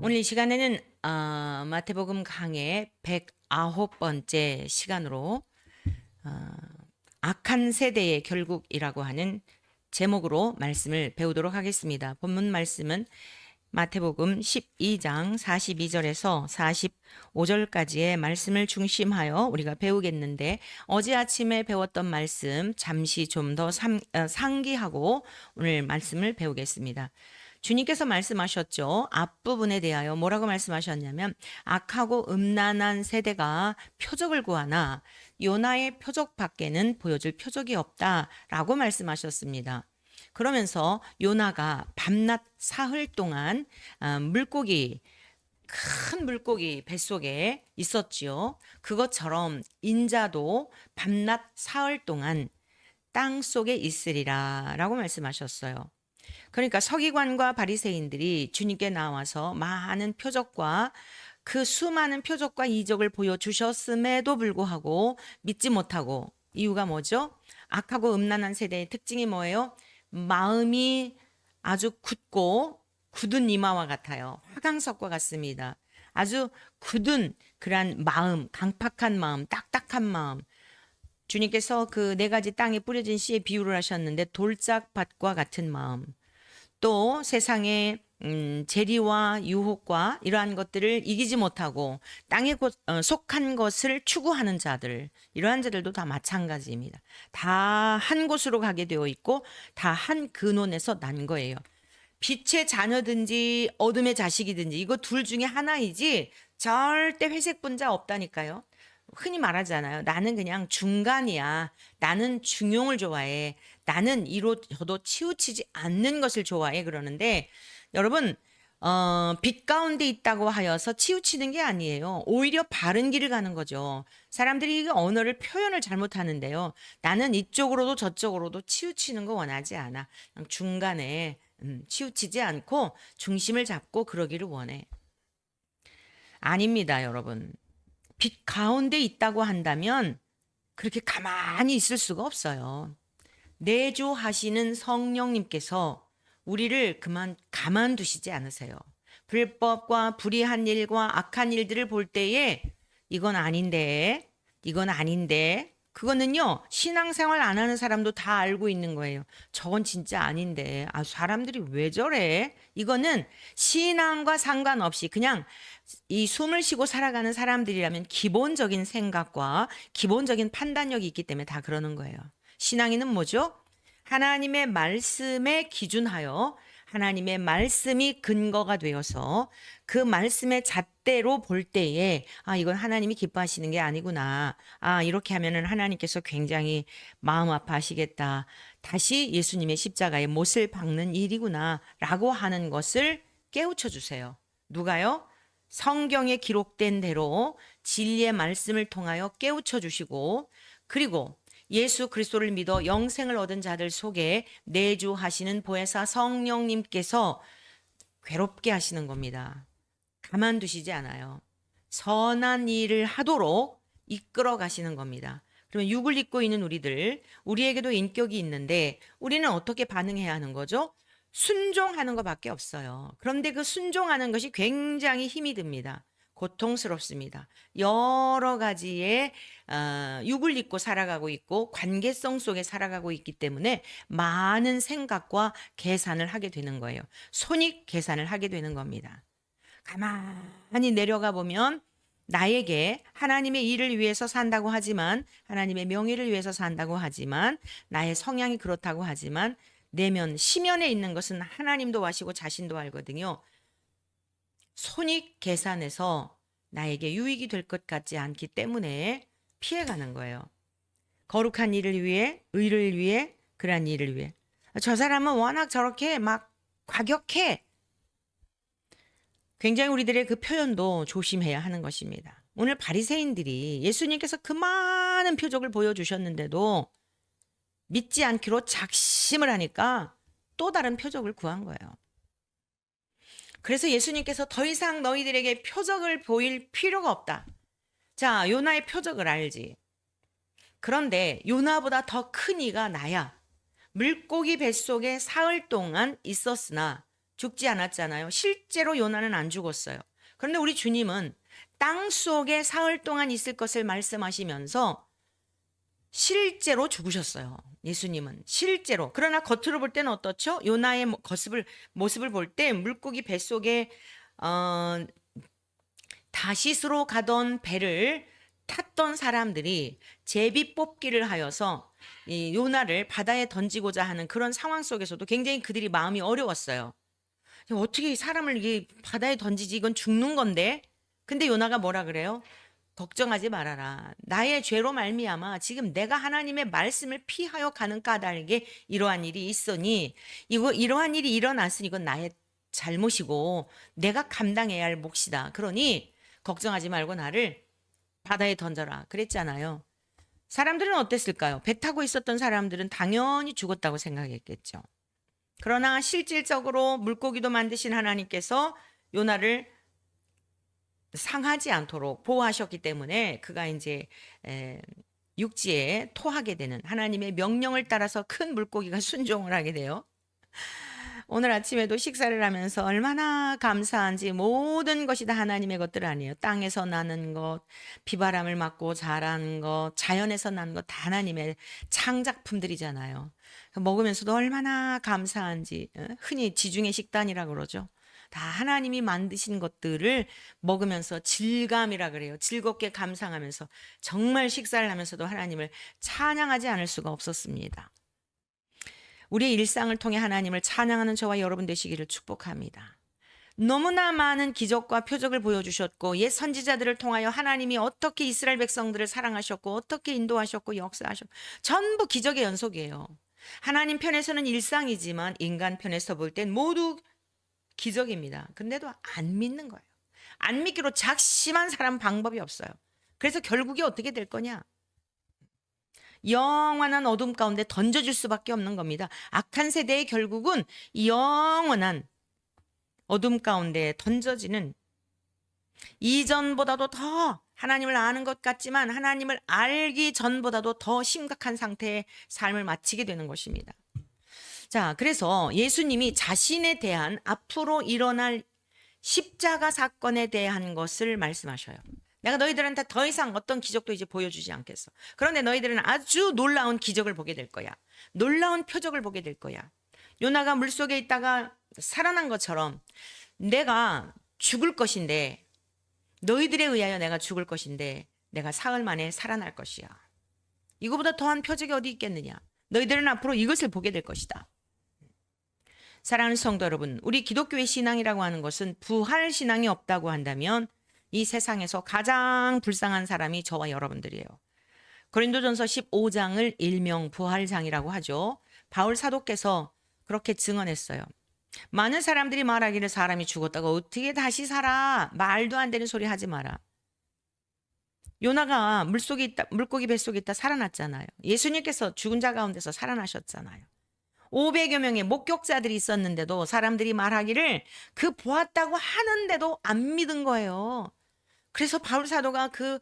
오늘 이 시간에는 마태복음 강의 109번째 시간으로 어, 악한 세대의 결국이라고 하는 제목으로 말씀을 배우도록 하겠습니다. 본문 말씀은 마태복음 12장 42절에서 45절까지의 말씀을 중심하여 우리가 배우겠는데, 어제 아침에 배웠던 말씀 잠시 좀 더 상기하고 오늘 말씀을 배우겠습니다. 주님께서 말씀하셨죠. 앞부분에 대하여 뭐라고 말씀하셨냐면, 악하고 음란한 세대가 표적을 구하나 요나의 표적 밖에는 보여줄 표적이 없다라고 말씀하셨습니다. 그러면서 요나가 밤낮 사흘 동안 물고기, 큰 물고기 뱃속에 있었지요. 그것처럼 인자도 밤낮 사흘 동안 땅 속에 있으리라 라고 말씀하셨어요. 그러니까 서기관과 바리새인들이 주님께 나와서 많은 표적과 그 수많은 표적과 이적을 보여주셨음에도 불구하고 믿지 못하고, 이유가 뭐죠? 악하고 음란한 세대의 특징이 뭐예요? 마음이 아주 굳고 굳은 이마와 같아요. 화강석과 같습니다. 아주 굳은 그러한 마음, 강팍한 마음, 딱딱한 마음. 주님께서 그 네 가지 땅에 뿌려진 씨의 비유를 하셨는데, 돌짝밭과 같은 마음. 또 세상의 재리와 유혹과 이러한 것들을 이기지 못하고 땅에 속한 것을 추구하는 자들, 이러한 자들도 다 마찬가지입니다. 다 한 곳으로 가게 되어 있고 다 한 근원에서 난 거예요. 빛의 자녀든지 어둠의 자식이든지 이거 둘 중에 하나이지 절대 회색 분자 없다니까요. 흔히 말하잖아요. 나는 그냥 중간이야. 나는 중용을 좋아해. 나는 이로 저도 치우치지 않는 것을 좋아해. 그러는데 여러분, 빛 가운데 있다고 하여서 치우치는 게 아니에요. 오히려 바른 길을 가는 거죠. 사람들이 이 언어를 표현을 잘못하는데요. 나는 이쪽으로도 저쪽으로도 치우치는 거 원하지 않아. 그냥 중간에 치우치지 않고 중심을 잡고 그러기를 원해. 아닙니다, 여러분. 빛 가운데 있다고 한다면 그렇게 가만히 있을 수가 없어요. 내주하시는 성령님께서 우리를 가만두시지 않으세요. 불법과 불의한 일과 악한 일들을 볼 때에 이건 아닌데, 이건 아닌데, 그거는요, 신앙생활 안 하는 사람도 다 알고 있는 거예요. 저건 진짜 아닌데, 사람들이 왜 저래? 이거는 신앙과 상관없이 그냥 이 숨을 쉬고 살아가는 사람들이라면 기본적인 생각과 기본적인 판단력이 있기 때문에 다 그러는 거예요. 신앙인은 뭐죠? 하나님의 말씀에 기준하여 하나님의 말씀이 근거가 되어서 그 말씀의 잣대로 볼 때에 이건 하나님이 기뻐하시는 게 아니구나. 이렇게 하면은 하나님께서 굉장히 마음 아파하시겠다. 다시 예수님의 십자가에 못을 박는 일이구나 라고 하는 것을 깨우쳐 주세요. 누가요? 성경에 기록된 대로 진리의 말씀을 통하여 깨우쳐 주시고, 그리고 예수 그리스도를 믿어 영생을 얻은 자들 속에 내주하시는 보혜사 성령님께서 괴롭게 하시는 겁니다. 가만두시지 않아요. 선한 일을 하도록 이끌어 가시는 겁니다. 그러면 육을 입고 있는 우리에게도 인격이 있는데 우리는 어떻게 반응해야 하는 거죠? 순종하는 것밖에 없어요. 그런데 그 순종하는 것이 굉장히 힘이 듭니다. 고통스럽습니다. 여러 가지의 육을 입고 살아가고 있고 관계성 속에 살아가고 있기 때문에 많은 생각과 계산을 하게 되는 거예요. 손익 계산을 하게 되는 겁니다. 가만히 내려가 보면 나에게 하나님의 일을 위해서 산다고 하지만, 하나님의 명예를 위해서 산다고 하지만, 나의 성향이 그렇다고 하지만 내면 시면에 있는 것은 하나님도 아시고 자신도 알거든요. 손익 계산에서 나에게 유익이 될 것 같지 않기 때문에 피해가는 거예요. 거룩한 일을 위해, 의를 위해, 그러한 일을 위해. 저 사람은 워낙 저렇게 막 과격해. 굉장히 우리들의 그 표현도 조심해야 하는 것입니다. 오늘 바리새인들이 예수님께서 그 많은 표적을 보여주셨는데도 믿지 않기로 작심을 하니까 또 다른 표적을 구한 거예요. 그래서 예수님께서 더 이상 너희들에게 표적을 보일 필요가 없다. 자, 요나의 표적을 알지. 그런데 요나보다 더 큰 이가 나야. 물고기 뱃속에 사흘 동안 있었으나 죽지 않았잖아요. 실제로 요나는 안 죽었어요. 그런데 우리 주님은 땅 속에 사흘 동안 있을 것을 말씀하시면서 실제로 죽으셨어요. 예수님은 실제로. 그러나 겉으로 볼 때는 어떻죠? 요나의 모습을 볼 때 물고기 뱃속에 다시스로 가던 배를 탔던 사람들이 제비 뽑기를 하여서 이 요나를 바다에 던지고자 하는 그런 상황 속에서도 굉장히 그들이 마음이 어려웠어요. 어떻게 사람을 이게 바다에 던지지? 이건 죽는 건데. 근데 요나가 뭐라 그래요? 걱정하지 말아라. 나의 죄로 말미암아 지금 내가 하나님의 말씀을 피하여 가는 까닭에 이러한 일이 있으니 이러한 일이 일어났으니 이건 나의 잘못이고 내가 감당해야 할 몫이다. 그러니 걱정하지 말고 나를 바다에 던져라. 그랬잖아요. 사람들은 어땠을까요? 배 타고 있었던 사람들은 당연히 죽었다고 생각했겠죠. 그러나 실질적으로 물고기도 만드신 하나님께서 요나를 상하지 않도록 보호하셨기 때문에 그가 이제 육지에 토하게 되는 하나님의 명령을 따라서 큰 물고기가 순종을 하게 돼요. 오늘 아침에도 식사를 하면서 얼마나 감사한지 모든 것이 다 하나님의 것들 아니에요. 땅에서 나는 것, 비바람을 맞고 자라는 것, 자연에서 나는 것 다 하나님의 창작품들이잖아요. 먹으면서도 얼마나 감사한지, 흔히 지중해 식단이라고 그러죠. 다 하나님이 만드신 것들을 먹으면서 질감이라 그래요. 즐겁게 감상하면서 정말 식사를 하면서도 하나님을 찬양하지 않을 수가 없었습니다. 우리의 일상을 통해 하나님을 찬양하는 저와 여러분 되시기를 축복합니다. 너무나 많은 기적과 표적을 보여주셨고 옛 선지자들을 통하여 하나님이 어떻게 이스라엘 백성들을 사랑하셨고 어떻게 인도하셨고 역사하셨고 전부 기적의 연속이에요. 하나님 편에서는 일상이지만 인간 편에서 볼 땐 모두 기적입니다. 근데도 안 믿는 거예요. 안 믿기로 작심한 사람 방법이 없어요. 그래서 결국이 어떻게 될 거냐? 영원한 어둠 가운데 던져줄 수밖에 없는 겁니다. 악한 세대의 결국은 영원한 어둠 가운데 던져지는 이전보다도 더 하나님을 아는 것 같지만 하나님을 알기 전보다도 더 심각한 상태의 삶을 마치게 되는 것입니다. 자, 그래서 예수님이 자신에 대한 앞으로 일어날 십자가 사건에 대한 것을 말씀하셔요. 내가 너희들한테 더 이상 어떤 기적도 이제 보여주지 않겠어. 그런데 너희들은 아주 놀라운 기적을 보게 될 거야. 놀라운 표적을 보게 될 거야. 요나가 물속에 있다가 살아난 것처럼 내가 죽을 것인데 너희들에 의하여 내가 죽을 것인데 내가 사흘 만에 살아날 것이야. 이거보다 더한 표적이 어디 있겠느냐. 너희들은 앞으로 이것을 보게 될 것이다. 사랑하는 성도 여러분, 우리 기독교의 신앙이라고 하는 것은 부활 신앙이 없다고 한다면 이 세상에서 가장 불쌍한 사람이 저와 여러분들이에요. 고린도전서 15장을 일명 부활장이라고 하죠. 바울 사도께서 그렇게 증언했어요. 많은 사람들이 말하기를 사람이 죽었다고 어떻게 다시 살아? 말도 안 되는 소리 하지 마라. 요나가 물고기 뱃속에 있다 살아났잖아요. 예수님께서 죽은 자 가운데서 살아나셨잖아요. 500여 명의 목격자들이 있었는데도 사람들이 말하기를 그 보았다고 하는데도 안 믿은 거예요. 그래서 바울 사도가 그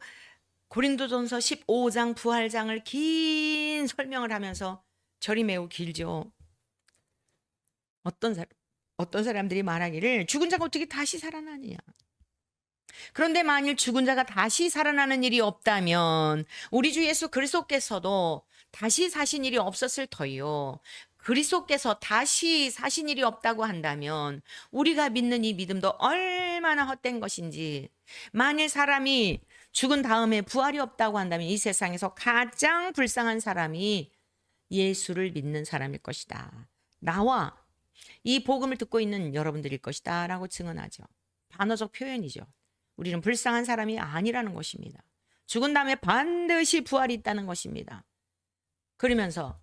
고린도전서 15장 부활장을 긴 설명을 하면서 절이 매우 길죠. 어떤 사람들이 말하기를 죽은 자가 어떻게 다시 살아나느냐. 그런데 만일 죽은 자가 다시 살아나는 일이 없다면 우리 주 예수 그리스도께서도 다시 사신 일이 없었을 터요. 그리스도께서 다시 사신 일이 없다고 한다면 우리가 믿는 이 믿음도 얼마나 헛된 것인지. 만일 사람이 죽은 다음에 부활이 없다고 한다면 이 세상에서 가장 불쌍한 사람이 예수를 믿는 사람일 것이다. 나와 이 복음을 듣고 있는 여러분들일 것이다 라고 증언하죠. 반어적 표현이죠. 우리는 불쌍한 사람이 아니라는 것입니다. 죽은 다음에 반드시 부활이 있다는 것입니다. 그러면서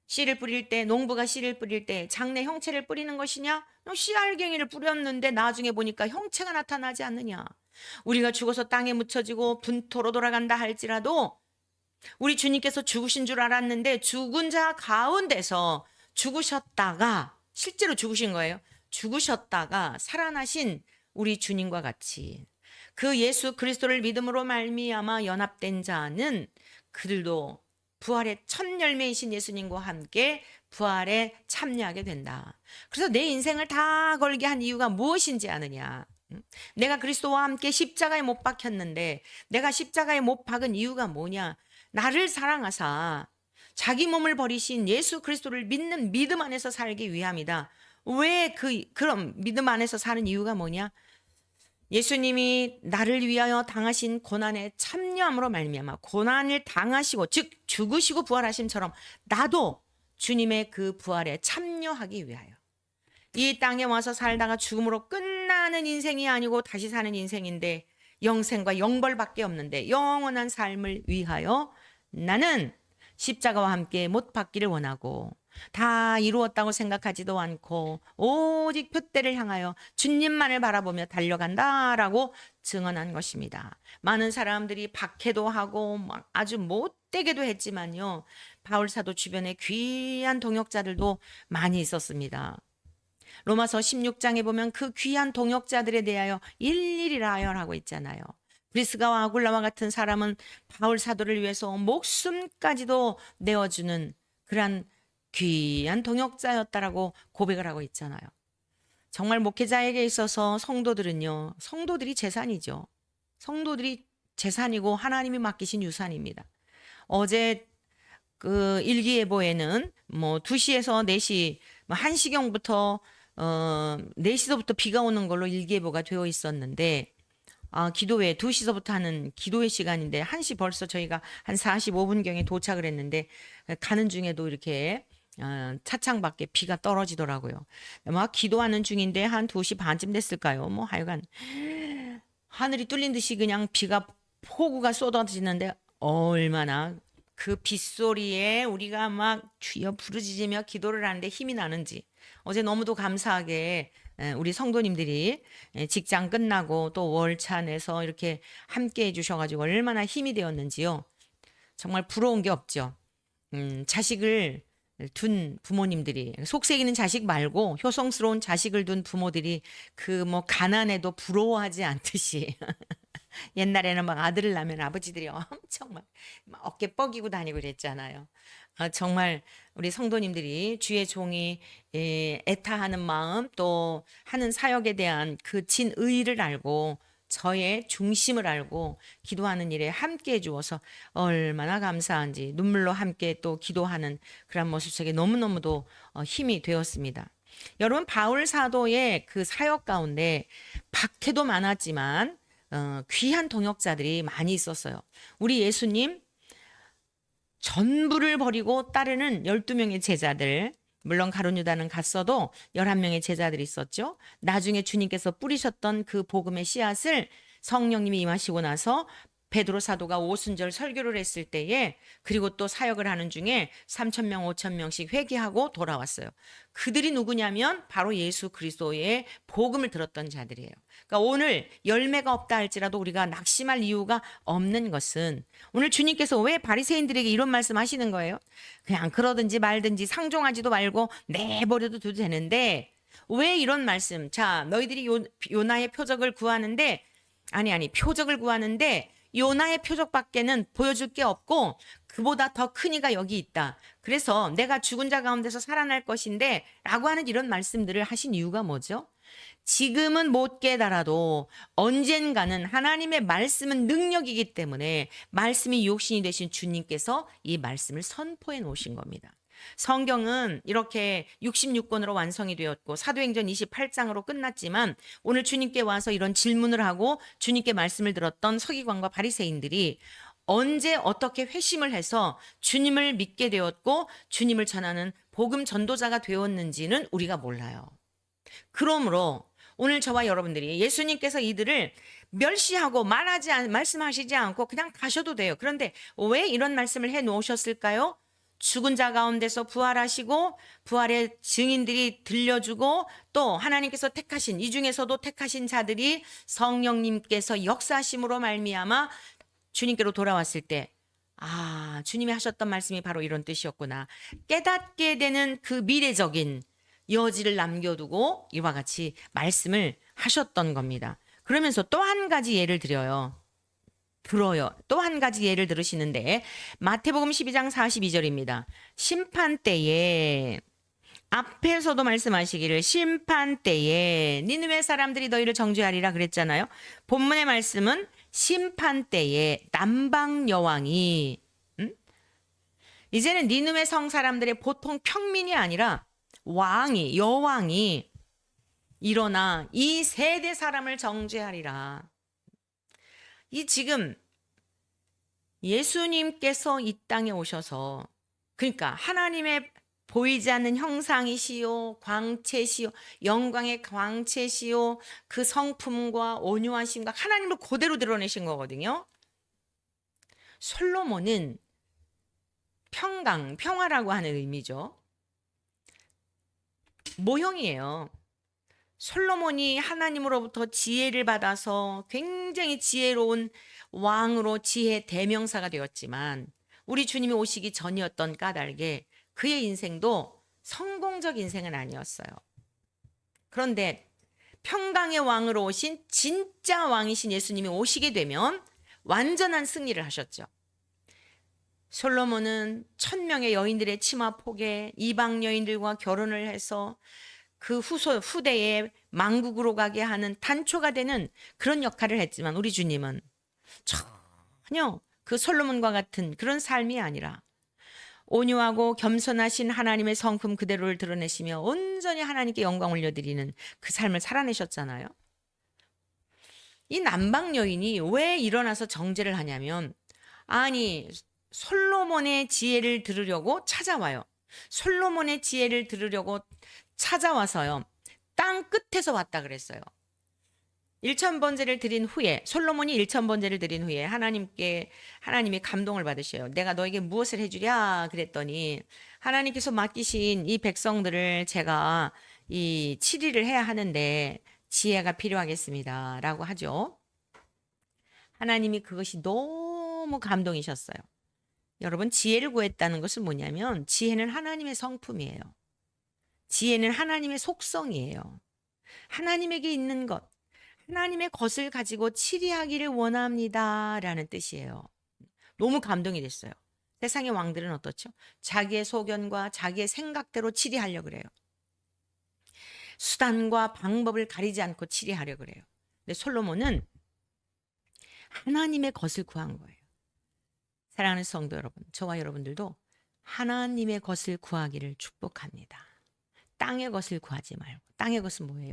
씨를 뿌릴 때, 농부가 씨를 뿌릴 때 장래 형체를 뿌리는 것이냐? 씨알갱이를 뿌렸는데 나중에 보니까 형체가 나타나지 않느냐? 우리가 죽어서 땅에 묻혀지고 분토로 돌아간다 할지라도 우리 주님께서 죽으신 줄 알았는데 죽은 자 가운데서 죽으셨다가 실제로 죽으신 거예요. 죽으셨다가 살아나신 우리 주님과 같이 그 예수 그리스도를 믿음으로 말미암아 연합된 자는 그들도 부활의 첫 열매이신 예수님과 함께 부활에 참여하게 된다. 그래서 내 인생을 다 걸게 한 이유가 무엇인지 아느냐? 내가 그리스도와 함께 십자가에 못 박혔는데 내가 십자가에 못 박은 이유가 뭐냐? 나를 사랑하사 자기 몸을 버리신 예수 그리스도를 믿는 믿음 안에서 살기 위함이다. 왜 그럼 믿음 안에서 사는 이유가 뭐냐? 예수님이 나를 위하여 당하신 고난에 참여함으로 말미암아 고난을 당하시고 즉 죽으시고 부활하심처럼 나도 주님의 그 부활에 참여하기 위하여 이 땅에 와서 살다가 죽음으로 끝나는 인생이 아니고 다시 사는 인생인데 영생과 영벌밖에 없는데 영원한 삶을 위하여 나는 십자가와 함께 못 박기를 원하고 다 이루었다고 생각하지도 않고 오직 표대를 향하여 주님만을 바라보며 달려간다라고 증언한 것입니다. 많은 사람들이 박해도 하고 막 아주 못되게도 했지만요. 바울 사도 주변에 귀한 동역자들도 많이 있었습니다. 로마서 16장에 보면 그 귀한 동역자들에 대하여 일일이 라열하고 있잖아요. 브리스가와 아굴라와 같은 사람은 바울 사도를 위해서 목숨까지도 내어주는 그러한 귀한 동역자였다라고 고백을 하고 있잖아요. 정말 목회자에게 있어서 성도들이 재산이죠. 성도들이 재산이고 하나님이 맡기신 유산입니다. 어제 그 일기예보에는 뭐 2시에서 4시, 1시경부터 4시서부터 비가 오는 걸로 일기예보가 되어 있었는데 기도회 2시서부터 하는 기도회 시간인데 1시 벌써 저희가 한 45분경에 도착을 했는데 가는 중에도 이렇게 차창 밖에 비가 떨어지더라고요. 막 기도하는 중인데 한 2시 반쯤 됐을까요? 뭐 하여간 하늘이 뚫린 듯이 그냥 비가 폭우가 쏟아지는데 얼마나 그 빗소리에 우리가 막 주여 부르짖으며 기도를 하는데 힘이 나는지 어제 너무도 감사하게 우리 성도님들이 직장 끝나고 또 월차 내서 이렇게 함께 해주셔가지고 얼마나 힘이 되었는지요. 정말 부러운 게 없죠. 자식을 둔 부모님들이 속색이는 자식 말고 효성스러운 자식을 둔 부모들이 그 뭐 가난해도 부러워하지 않듯이 옛날에는 막 아들을 낳으면 아버지들이 엄청 막 어깨 뻐기고 다니고 그랬잖아요. 정말 우리 성도님들이 주의 종이 애타하는 마음 또 하는 사역에 대한 그 진의를 알고 저의 중심을 알고 기도하는 일에 함께 해주어서 얼마나 감사한지 눈물로 함께 또 기도하는 그런 모습 속에 너무너무도 힘이 되었습니다. 여러분 바울 사도의 그 사역 가운데 박해도 많았지만 귀한 동역자들이 많이 있었어요. 우리 예수님 전부를 버리고 따르는 12명의 제자들, 물론 가룟 유다는 갔어도 11명의 제자들이 있었죠. 나중에 주님께서 뿌리셨던 그 복음의 씨앗을 성령님이 임하시고 나서 베드로 사도가 오순절 설교를 했을 때에 그리고 또 사역을 하는 중에 3,000명, 5,000명씩 회개하고 돌아왔어요. 그들이 누구냐면 바로 예수 그리스도의 복음을 들었던 자들이에요. 그러니까 오늘 열매가 없다 할지라도 우리가 낙심할 이유가 없는 것은 오늘 주님께서 왜 바리새인들에게 이런 말씀 하시는 거예요? 그냥 그러든지 말든지 상종하지도 말고 내버려도 둬도 되는데 왜 이런 말씀? 자, 너희들이 요나의 표적을 구하는데 표적을 구하는데 요나의 표적밖에는 보여줄 게 없고 그보다 더 큰 이가 여기 있다. 그래서 내가 죽은 자 가운데서 살아날 것인데 라고 하는 이런 말씀들을 하신 이유가 뭐죠? 지금은 못 깨달아도 언젠가는 하나님의 말씀은 능력이기 때문에 말씀이 육신이 되신 주님께서 이 말씀을 선포해 놓으신 겁니다. 성경은 이렇게 66권으로 완성이 되었고 사도행전 28장으로 끝났지만 오늘 주님께 와서 이런 질문을 하고 주님께 말씀을 들었던 서기관과 바리새인들이 언제 어떻게 회심을 해서 주님을 믿게 되었고 주님을 전하는 복음 전도자가 되었는지는 우리가 몰라요. 그러므로 오늘 저와 여러분들이 예수님께서 이들을 멸시하고 말씀하시지 않고 그냥 가셔도 돼요. 그런데 왜 이런 말씀을 해 놓으셨을까요? 죽은 자 가운데서 부활하시고 부활의 증인들이 들려주고 또 하나님께서 택하신 이 중에서도 택하신 자들이 성령님께서 역사하심으로 말미암아 주님께로 돌아왔을 때 주님이 하셨던 말씀이 바로 이런 뜻이었구나 깨닫게 되는 그 미래적인 여지를 남겨두고 이와 같이 말씀을 하셨던 겁니다. 그러면서 또 한 가지 예를 드려요. 들어요. 또 한 가지 예를 들으시는데 마태복음 12장 42절입니다. 심판 때에 앞에서도 말씀하시기를 심판 때에 니느웨 사람들이 너희를 정죄하리라 그랬잖아요. 본문의 말씀은 심판 때에 남방 여왕이 이제는 니느웨 성 사람들의 보통 평민이 아니라 여왕이 일어나 이 세대 사람을 정죄하리라. 이 지금 예수님께서 이 땅에 오셔서 그러니까 하나님의 보이지 않는 형상이시요 광채시요 영광의 광채시요 그 성품과 온유하심과 하나님을 그대로 드러내신 거거든요. 솔로몬은 평화라고 하는 의미죠. 모형이에요. 솔로몬이 하나님으로부터 지혜를 받아서 굉장히 지혜로운 왕으로 지혜 대명사가 되었지만 우리 주님이 오시기 전이었던 까닭에 그의 인생도 성공적 인생은 아니었어요. 그런데 평강의 왕으로 오신 진짜 왕이신 예수님이 오시게 되면 완전한 승리를 하셨죠. 솔로몬은 1000명의 여인들의 치마 폭에 이방 여인들과 결혼을 해서 그 후대에 망국으로 가게 하는 단초가 되는 그런 역할을 했지만 우리 주님은 전혀 그 솔로몬과 같은 그런 삶이 아니라 온유하고 겸손하신 하나님의 성품 그대로를 드러내시며 온전히 하나님께 영광 올려드리는 그 삶을 살아내셨잖아요. 이 남방 여인이 왜 일어나서 정죄를 하냐면 아니 솔로몬의 지혜를 들으려고 찾아와요. 솔로몬의 지혜를 들으려고 찾아와서요. 땅 끝에서 왔다 그랬어요. 1000번제를 드린 후에 솔로몬이 1000번제를 드린 후에 하나님이 감동을 받으셔요. 내가 너에게 무엇을 해주랴 그랬더니 하나님께서 맡기신 이 백성들을 제가 이 치리를 해야 하는데 지혜가 필요하겠습니다 라고 하죠. 하나님이 그것이 너무 감동이셨어요. 여러분 지혜를 구했다는 것은 뭐냐면 지혜는 하나님의 성품이에요. 지혜는 하나님의 속성이에요. 하나님에게 있는 것, 하나님의 것을 가지고 치리하기를 원합니다 라는 뜻이에요. 너무 감동이 됐어요. 세상의 왕들은 어떻죠? 자기의 소견과 자기의 생각대로 치리하려고 그래요. 수단과 방법을 가리지 않고 치리하려고 그래요. 근데 솔로몬은 하나님의 것을 구한 거예요. 사랑하는 성도 여러분, 저와 여러분들도 하나님의 것을 구하기를 축복합니다. 땅의 것을 구하지 말고. 땅의 것은 뭐예요?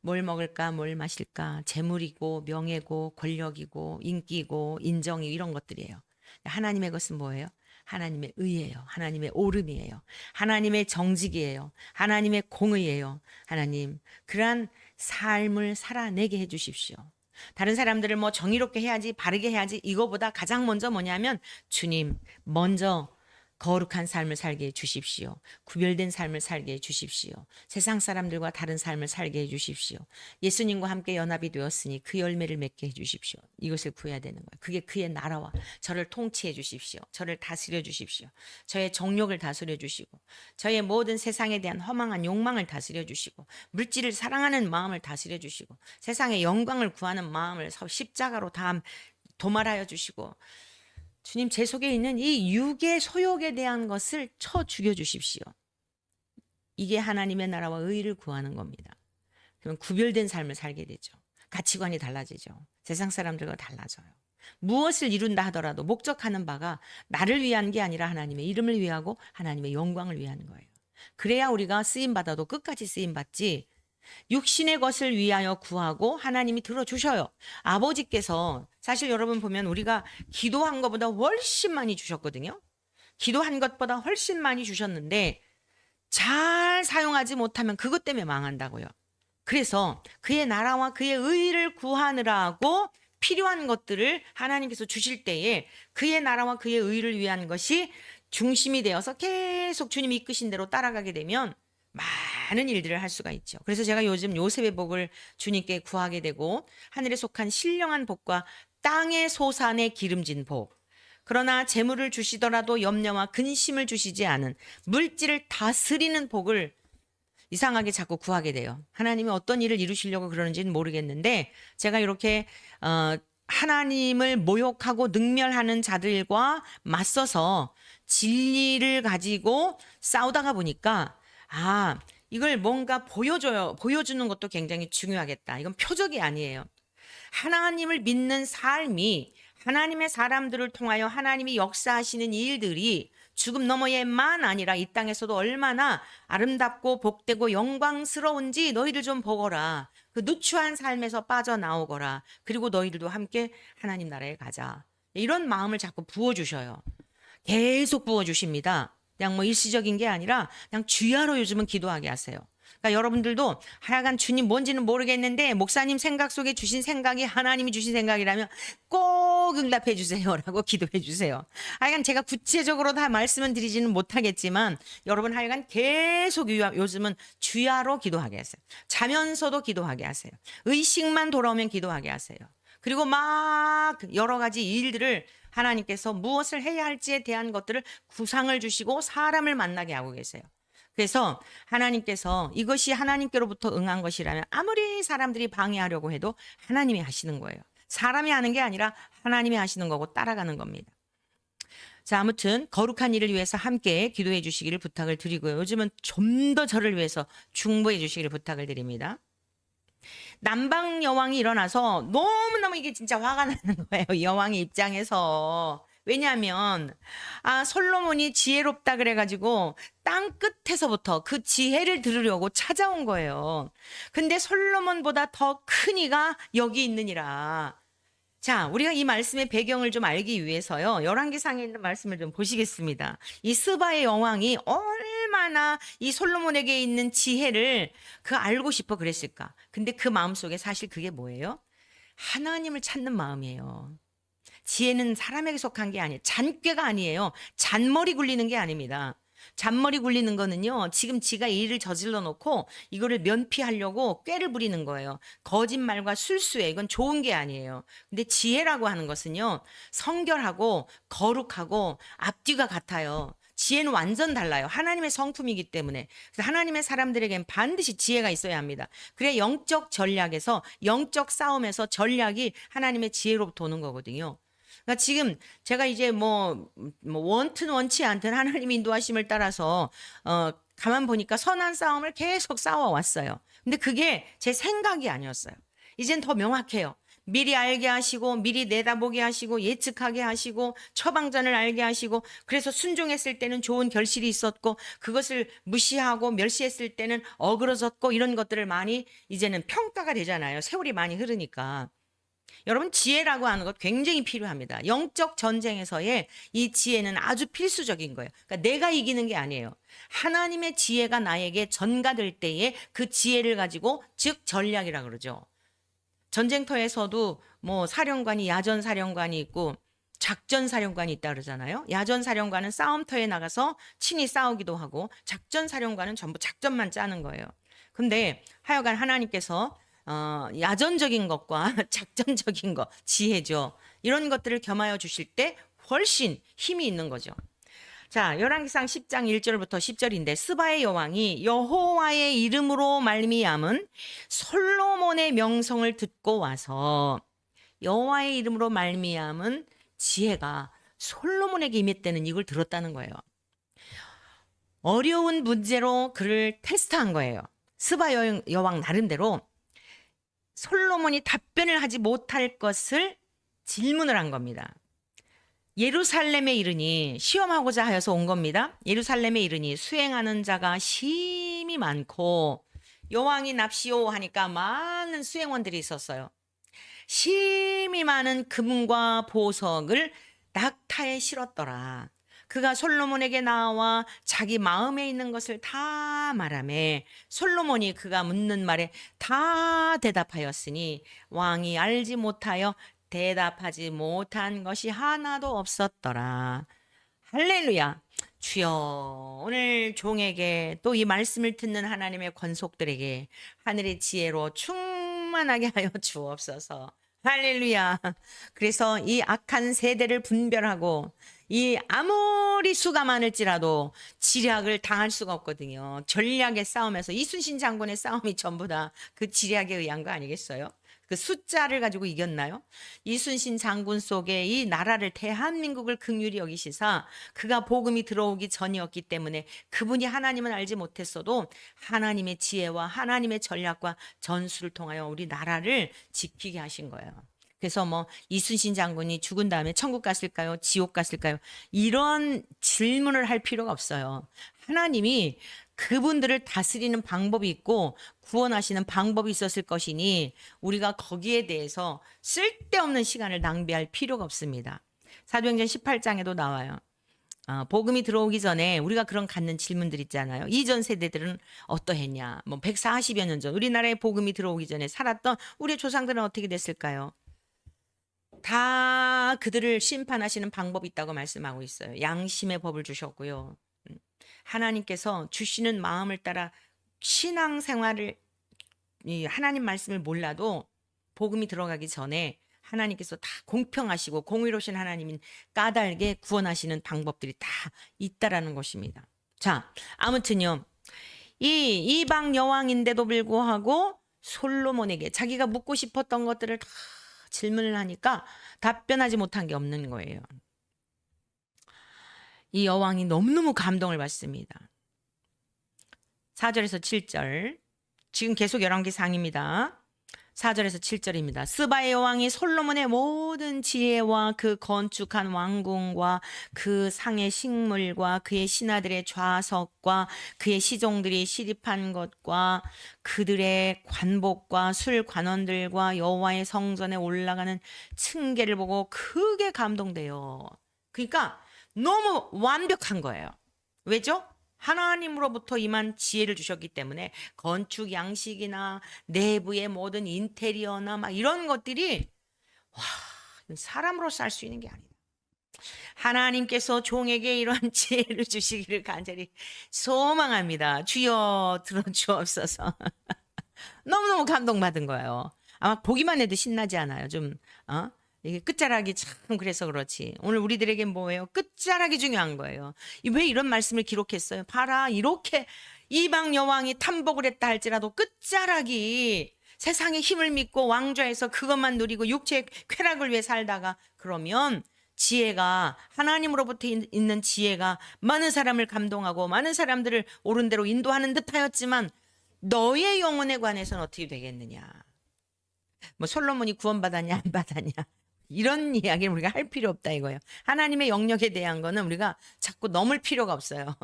뭘 먹을까, 뭘 마실까, 재물이고, 명예고, 권력이고, 인기고, 인정이 이런 것들이에요. 하나님의 것은 뭐예요? 하나님의 의예요. 하나님의 옳음이에요. 하나님의 정직이에요. 하나님의 공의예요. 하나님, 그러한 삶을 살아내게 해주십시오. 다른 사람들을 뭐 정의롭게 해야지, 바르게 해야지, 이거보다 가장 먼저 뭐냐면 주님, 먼저 거룩한 삶을 살게 해 주십시오. 구별된 삶을 살게 해 주십시오. 세상 사람들과 다른 삶을 살게 해 주십시오. 예수님과 함께 연합이 되었으니 그 열매를 맺게 해 주십시오. 이것을 구해야 되는 거예요. 그게 그의 나라와 저를 통치해 주십시오. 저를 다스려 주십시오. 저의 정욕을 다스려 주시고 저의 모든 세상에 대한 허망한 욕망을 다스려 주시고 물질을 사랑하는 마음을 다스려 주시고 세상의 영광을 구하는 마음을 십자가로 다 도말하여 주시고 주님 제 속에 있는 이 육의 소욕에 대한 것을 쳐 죽여주십시오. 이게 하나님의 나라와 의를 구하는 겁니다. 그러면 구별된 삶을 살게 되죠. 가치관이 달라지죠. 세상 사람들과 달라져요. 무엇을 이룬다 하더라도 목적하는 바가 나를 위한 게 아니라 하나님의 이름을 위하고 하나님의 영광을 위한 거예요. 그래야 우리가 쓰임받아도 끝까지 쓰임받지 육신의 것을 위하여 구하고 하나님이 들어주셔요. 아버지께서 사실 여러분 보면 우리가 기도한 것보다 훨씬 많이 주셨거든요. 기도한 것보다 훨씬 많이 주셨는데 잘 사용하지 못하면 그것 때문에 망한다고요. 그래서 그의 나라와 그의 의를 구하느라고 필요한 것들을 하나님께서 주실 때에 그의 나라와 그의 의를 위한 것이 중심이 되어서 계속 주님이 이끄신 대로 따라가게 되면 많은 일들을 할 수가 있죠. 그래서 제가 요즘 요셉의 복을 주님께 구하게 되고 하늘에 속한 신령한 복과 땅의 소산에 기름진 복, 그러나 재물을 주시더라도 염려와 근심을 주시지 않은 물질을 다스리는 복을 이상하게 자꾸 구하게 돼요. 하나님이 어떤 일을 이루시려고 그러는지는 모르겠는데 제가 이렇게 하나님을 모욕하고 능멸하는 자들과 맞서서 진리를 가지고 싸우다가 보니까 이걸 뭔가 보여주는 것도 굉장히 중요하겠다. 이건 표적이 아니에요. 하나님을 믿는 삶이 하나님의 사람들을 통하여 하나님이 역사하시는 일들이 죽음 너머에만 아니라 이 땅에서도 얼마나 아름답고 복되고 영광스러운지 너희들 좀 보거라. 그 누추한 삶에서 빠져나오거라. 그리고 너희들도 함께 하나님 나라에 가자. 이런 마음을 자꾸 부어주셔요. 계속 부어주십니다. 그냥 뭐 일시적인 게 아니라 그냥 주야로 요즘은 기도하게 하세요. 그러니까 여러분들도 하여간 주님 뭔지는 모르겠는데 목사님 생각 속에 주신 생각이 하나님이 주신 생각이라면 꼭 응답해 주세요라고 기도해 주세요. 하여간 제가 구체적으로 다 말씀은 드리지는 못하겠지만 여러분 하여간 계속 요즘은 주야로 기도하게 하세요. 자면서도 기도하게 하세요. 의식만 돌아오면 기도하게 하세요. 그리고 막 여러 가지 일들을 하나님께서 무엇을 해야 할지에 대한 것들을 구상을 주시고 사람을 만나게 하고 계세요. 그래서 하나님께서 이것이 하나님께로부터 응한 것이라면 아무리 사람들이 방해하려고 해도 하나님이 하시는 거예요. 사람이 하는 게 아니라 하나님이 하시는 거고 따라가는 겁니다. 자, 아무튼 거룩한 일을 위해서 함께 기도해 주시기를 부탁을 드리고요. 요즘은 좀 더 저를 위해서 중보해 주시기를 부탁을 드립니다. 남방 여왕이 일어나서 너무너무 이게 진짜 화가 나는 거예요. 여왕의 입장에서. 왜냐하면 솔로몬이 지혜롭다 그래가지고 땅 끝에서부터 그 지혜를 들으려고 찾아온 거예요. 근데 솔로몬보다 더 큰 이가 여기 있느니라. 자, 우리가 이 말씀의 배경을 좀 알기 위해서요. 열왕기상에 있는 말씀을 좀 보시겠습니다. 이 스바의 여왕이 얼마나 이 솔로몬에게 있는 지혜를 알고 싶어 그랬을까? 근데 그 마음속에 사실 그게 뭐예요? 하나님을 찾는 마음이에요. 지혜는 사람에게 속한 게 아니에요. 잔꾀가 아니에요. 잔머리 굴리는 게 아닙니다. 잔머리 굴리는 거는요, 지금 지가 일을 저질러 놓고 이거를 면피하려고 꾀를 부리는 거예요. 거짓말과 술수에 이건 좋은 게 아니에요. 근데 지혜라고 하는 것은요, 성결하고 거룩하고 앞뒤가 같아요. 지혜는 완전 달라요. 하나님의 성품이기 때문에. 그래서 하나님의 사람들에겐 반드시 지혜가 있어야 합니다. 그래 영적 전략에서, 영적 싸움에서 전략이 하나님의 지혜로부터 오는 거거든요. 그러니까 지금 제가 이제 원튼 원치 않든 하나님 인도하심을 따라서 가만 보니까 선한 싸움을 계속 싸워왔어요. 근데 그게 제 생각이 아니었어요. 이젠 더 명확해요. 미리 알게 하시고 미리 내다보게 하시고 예측하게 하시고 처방전을 알게 하시고 그래서 순종했을 때는 좋은 결실이 있었고 그것을 무시하고 멸시했을 때는 어그러졌고 이런 것들을 많이 이제는 평가가 되잖아요. 세월이 많이 흐르니까. 여러분 지혜라고 하는 것 굉장히 필요합니다. 영적 전쟁에서의 이 지혜는 아주 필수적인 거예요. 그러니까 내가 이기는 게 아니에요. 하나님의 지혜가 나에게 전가될 때에 그 지혜를 가지고 즉 전략이라고 그러죠. 전쟁터에서도 사령관이 야전 사령관이 있고 작전 사령관이 있다 그러잖아요. 야전 사령관은 싸움터에 나가서 친히 싸우기도 하고 작전 사령관은 전부 작전만 짜는 거예요. 근데 하여간 하나님께서 야전적인 것과 작전적인 것, 지혜죠. 이런 것들을 겸하여 주실 때 훨씬 힘이 있는 거죠. 자, 열왕기상 10장 1절부터 10절인데 스바의 여왕이 여호와의 이름으로 말미암은 솔로몬의 명성을 듣고 와서 여호와의 이름으로 말미암은 지혜가 솔로몬에게 임했다는 이걸 들었다는 거예요. 어려운 문제로 그를 테스트한 거예요. 스바 여왕 나름대로 솔로몬이 답변을 하지 못할 것을 질문을 한 겁니다. 예루살렘에 이르니 시험하고자 하여서 온 겁니다. 예루살렘에 이르니 수행하는 자가 심히 많고 여왕이 납시오 하니까 많은 수행원들이 있었어요. 심히 많은 금과 보석을 낙타에 실었더라. 그가 솔로몬에게 나와 자기 마음에 있는 것을 다 말하매 솔로몬이 그가 묻는 말에 다 대답하였으니 왕이 알지 못하여 대답하지 못한 것이 하나도 없었더라. 할렐루야. 주여 오늘 종에게 또 이 말씀을 듣는 하나님의 권속들에게 하늘의 지혜로 충만하게 하여 주옵소서. 할렐루야. 그래서 이 악한 세대를 분별하고 이 아무리 수가 많을지라도 지략을 당할 수가 없거든요. 전략의 싸움에서 이순신 장군의 싸움이 전부 다 그 지략에 의한 거 아니겠어요? 그 숫자를 가지고 이겼나요? 이순신 장군 속에 이 나라를 대한민국을 긍휼히 여기시사 그가 복음이 들어오기 전이었기 때문에 그분이 하나님은 알지 못했어도 하나님의 지혜와 하나님의 전략과 전술을 통하여 우리 나라를 지키게 하신 거예요. 그래서 뭐 이순신 장군이 죽은 다음에 천국 갔을까요? 지옥 갔을까요? 이런 질문을 할 필요가 없어요. 하나님이 그분들을 다스리는 방법이 있고 구원하시는 방법이 있었을 것이니 우리가 거기에 대해서 쓸데없는 시간을 낭비할 필요가 없습니다. 사도행전 18장에도 나와요. 복음이 들어오기 전에 우리가 그런 갖는 질문들 있잖아요. 이전 세대들은 어떠했냐? 뭐 140여 년 전 우리나라에 복음이 들어오기 전에 살았던 우리 조상들은 어떻게 됐을까요? 다 그들을 심판하시는 방법이 있다고 말씀하고 있어요. 양심의 법을 주셨고요. 하나님께서 주시는 마음을 따라 신앙생활을 하나님 말씀을 몰라도 복음이 들어가기 전에 하나님께서 다 공평하시고 공의로우신 하나님인 까닭에 구원하시는 방법들이 다 있다라는 것입니다. 자, 아무튼요. 이 이방 여왕인데도 불구하고 솔로몬에게 자기가 묻고 싶었던 것들을 다 질문을 하니까 답변하지 못한 게 없는 거예요. 이 여왕이 너무너무 감동을 받습니다. 4절에서 7절. 지금 계속 열왕기상입니다. 4절에서 7절입니다. 스바의 여왕이 솔로몬의 모든 지혜와 그 건축한 왕궁과 그 상의 식물과 그의 신하들의 좌석과 그의 시종들이 시립한 것과 그들의 관복과 술 관원들과 여호와의 성전에 올라가는 층계를 보고 크게 감동돼요. 그러니까 너무 완벽한 거예요. 왜죠? 하나님으로부터 임한 지혜를 주셨기 때문에 건축 양식이나 내부의 모든 인테리어나 막 이런 것들이 사람으로서 할 수 있는 게 아니다. 하나님께서 종에게 이런 지혜를 주시기를 간절히 소망합니다. 주여 들어주옵소서. 너무너무 감동받은 거예요. 아마 보기만 해도 신나지 않아요? 좀 이게 끝자락이 참 그래서 그렇지. 오늘 우리들에게 뭐예요? 끝자락이 중요한 거예요. 왜 이런 말씀을 기록했어요? 봐라, 이렇게 이방 여왕이 탐복을 했다 할지라도 끝자락이 세상의 힘을 믿고 왕좌에서 그것만 누리고 육체의 쾌락을 위해 살다가 그러면 지혜가 하나님으로부터 있는 지혜가 많은 사람을 감동하고 많은 사람들을 옳은 대로 인도하는 듯하였지만 너의 영혼에 관해서는 어떻게 되겠느냐? 뭐 솔로몬이 구원받았냐 안 받았냐 이런 이야기를 우리가 할 필요 없다 이거예요. 하나님의 영역에 대한 거는 우리가 자꾸 넘을 필요가 없어요.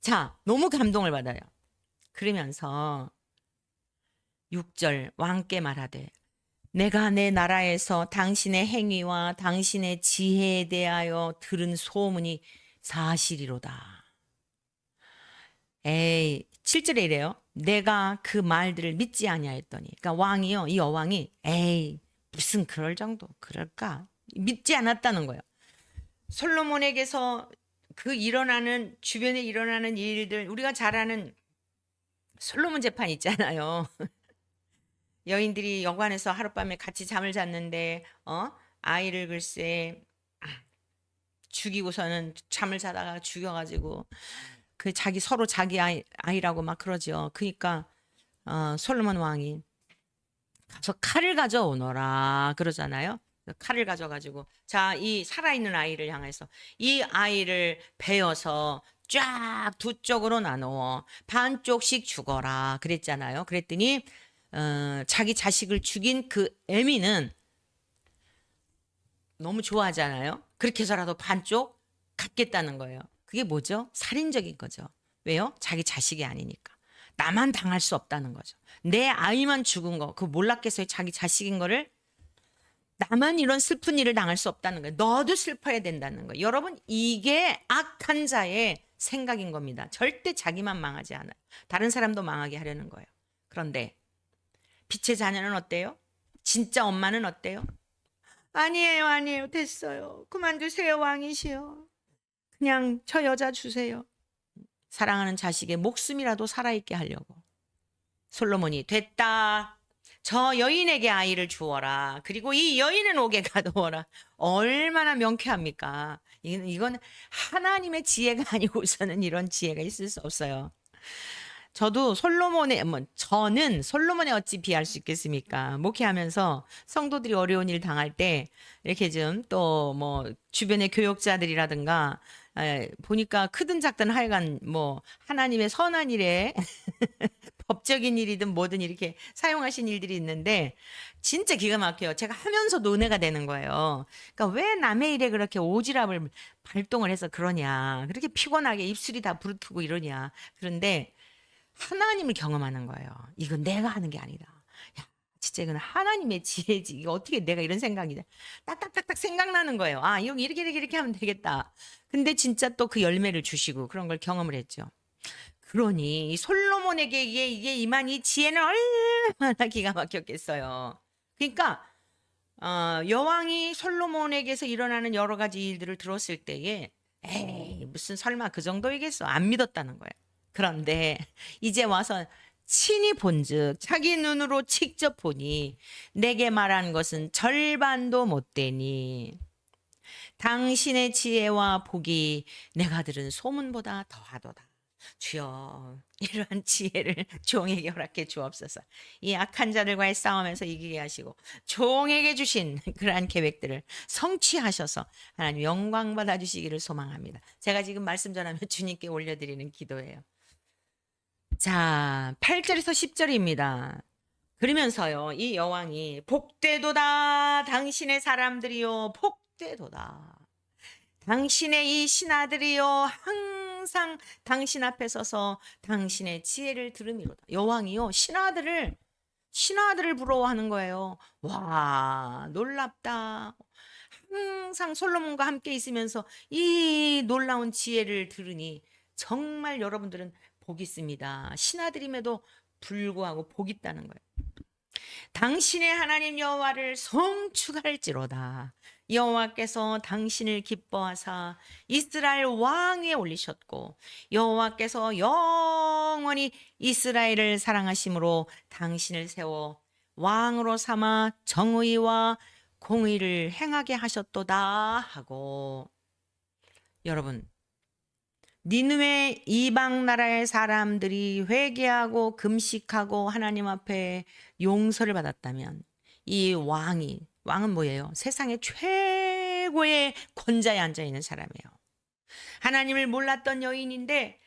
자, 너무 감동을 받아요. 그러면서 6절 왕께 말하되 내가 내 나라에서 당신의 행위와 당신의 지혜에 대하여 들은 소문이 사실이로다. 에이, 7절에 이래요. 내가 그 말들을 믿지 아니하였더니. 그러니까 왕이요, 이 여왕이 에이 무슨 그럴 정도 그럴까 믿지 않았다는 거예요. 솔로몬에게서 그 일어나는 주변에 일어나는 일들 우리가 잘 아는 솔로몬 재판 있잖아요. 여인들이 여관에서 하룻밤에 같이 잠을 잤는데 아이를 글쎄 죽이고서는 잠을 자다가 죽여가지고 그 자기 서로 자기 아이라고 막 그러죠. 그러니까 솔로몬 왕이 가서 칼을 가져오너라 그러잖아요. 칼을 가져가지고 자, 이 살아있는 아이를 향해서 이 아이를 베어서 쫙 두 쪽으로 나누어 반쪽씩 죽어라 그랬잖아요. 그랬더니 자기 자식을 죽인 그 애미는 너무 좋아하잖아요. 그렇게 해서라도 반쪽 갖겠다는 거예요. 그게 뭐죠? 살인적인 거죠. 왜요? 자기 자식이 아니니까. 나만 당할 수 없다는 거죠. 내 아이만 죽은 거, 그거 몰랐겠어요? 자기 자식인 거를 나만 이런 슬픈 일을 당할 수 없다는 거예요. 너도 슬퍼야 된다는 거예요. 여러분, 이게 악한 자의 생각인 겁니다. 절대 자기만 망하지 않아요. 다른 사람도 망하게 하려는 거예요. 그런데 빛의 자녀는 어때요? 진짜 엄마는 어때요? 아니에요. 됐어요. 그만두세요, 왕이시여. 그냥 저 여자 주세요. 사랑하는 자식의 목숨이라도 살아있게 하려고. 솔로몬이 됐다. 저 여인에게 아이를 주어라. 그리고 이 여인은 옥에 가두어라. 얼마나 명쾌합니까? 이건 하나님의 지혜가 아니고서는 이런 지혜가 있을 수 없어요. 저도 저는 솔로몬에 어찌 비할 수 있겠습니까? 목회하면서 성도들이 어려운 일 당할 때 이렇게 좀 또 뭐 주변의 교역자들이라든가 보니까 크든 작든 하여간 뭐 하나님의 선한 일에 법적인 일이든 뭐든 이렇게 사용하신 일들이 있는데 진짜 기가 막혀요. 제가 하면서도 은혜가 되는 거예요. 그러니까 왜 남의 일에 그렇게 오지랖을 발동을 해서 그러냐. 그렇게 피곤하게 입술이 다 부르트고 이러냐. 그런데 하나님을 경험하는 거예요. 이건 내가 하는 게 아니다. 야, 진짜 이건 하나님의 지혜지. 이거 어떻게 내가 이런 생각이 딱딱딱딱 생각나는 거예요. 아, 이렇게 하면 되겠다. 근데 진짜 또 그 열매를 주시고 그런 걸 경험을 했죠. 그러니 이 솔로몬에게 이게 임한 이 지혜는 얼마나 기가 막혔겠어요. 그러니까 여왕이 솔로몬에게서 일어나는 여러 가지 일들을 들었을 때에 에이 무슨 설마 그 정도이겠어 안 믿었다는 거예요. 그런데 이제 와서 친히 본즉 자기 눈으로 직접 보니 내게 말한 것은 절반도 못 되니 당신의 지혜와 복이 내가 들은 소문보다 더하도다. 주여 이러한 지혜를 종에게 허락해 주옵소서. 이 악한 자들과의 싸움에서 이기게 하시고 종에게 주신 그러한 계획들을 성취하셔서 하나님 영광 받아 주시기를 소망합니다. 제가 지금 말씀 전하면 주님께 올려드리는 기도예요. 자, 8절에서 10절입니다. 그러면서요, 이 여왕이 복되도다 당신의 사람들이요 복되도다. 당신의 이 신하들이요 항상 당신 앞에 서서 당신의 지혜를 들음이로다. 여왕이요 신하들을 부러워하는 거예요. 와 놀랍다. 항상 솔로몬과 함께 있으면서 이 놀라운 지혜를 들으니 정말 여러분들은 복 있습니다. 신하들임에도 불구하고 복 있다는 거예요. 당신의 하나님 여호와를 성축할지로다. 여호와께서 당신을 기뻐하사 이스라엘 왕 위에 올리셨고 여호와께서 영원히 이스라엘을 사랑하심으로 당신을 세워 왕으로 삼아 정의와 공의를 행하게 하셨도다 하고 여러분 니느웨 이방 나라의 사람들이 회개하고 금식하고 하나님 앞에 용서를 받았다면 이 왕은 뭐예요? 세상의 최고의 권자에 앉아 있는 사람이에요. 하나님을 몰랐던 여인인데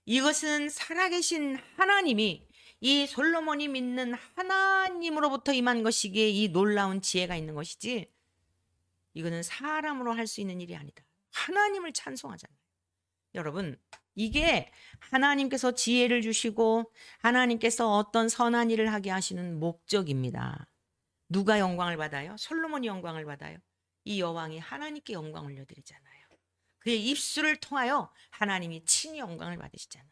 이것은 살아계신 하나님이 이 솔로몬이 믿는 하나님으로부터 임한 것이기에 이 놀라운 지혜가 있는 것이지 이거는 사람으로 할 수 있는 일이 아니다. 하나님을 찬송하잖아요. 여러분 이게 하나님께서 지혜를 주시고 하나님께서 어떤 선한 일을 하게 하시는 목적입니다. 누가 영광을 받아요? 솔로몬이 영광을 받아요. 이 여왕이 하나님께 영광을 올려드리잖아요. 그의 입술을 통하여 하나님이 친히 영광을 받으시잖아요.